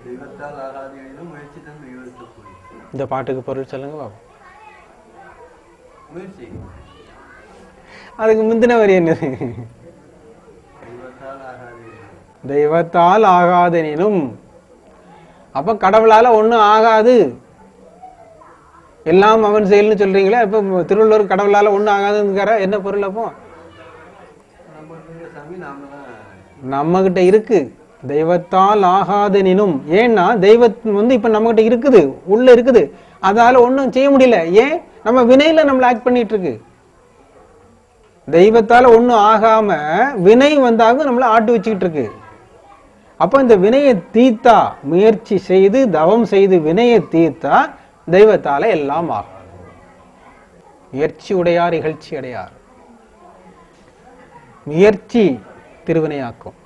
தெய்வத்தால் ஆகாது எனினும் முயற்சி தன் மெய்வருத்தக்கூடிய. இந்த பாட்டுக்கு பொருள் சொல்லுங்க பாபு. முயற்சி அதுக்கு முந்தின வரி என்னது? தெய்வத்தால் ஆகாது தெய்வத்தால் ஆகாதெனினும். அப்ப கடவுளால ஒண்ணும் ஆகாது, எல்லாம் அவன் செயல்னு சொல்றீங்களா? இப்ப திருவள்ளுவர் கடவுளால ஒண்ணும் ஆகாதுங்கிற என்ன பொருள்? அப்போ சாமி நாம தான் நம்ம கிட்ட இருக்கு. தெய்வத்தால் ஆகாதெனினும். ஏன்னா தெய்வம் இப்ப நம்ம கிட்ட இருக்குது, உள்ள இருக்குது, அதால ஒண்ணும் செய்ய முடியல. ஏன்? நம்ம வினையில நம்மள ஆக்ட் பண்ணிட்டு இருக்கு. தெய்வத்தால ஒண்ணும் ஆகாம வினை வந்தாக நம்மள ஆட்டு வச்சுக்கிட்டு இருக்கு. அப்ப இந்த வினையை தீர்த்தா, முயற்சி செய்து தவம் செய்து வினையை தீர்த்தா தெய்வத்தால எல்லாம் ஆகும். முயற்சி உடையார் இகழ்ச்சி அடையார். முயற்சி திருவினையாக்கும்.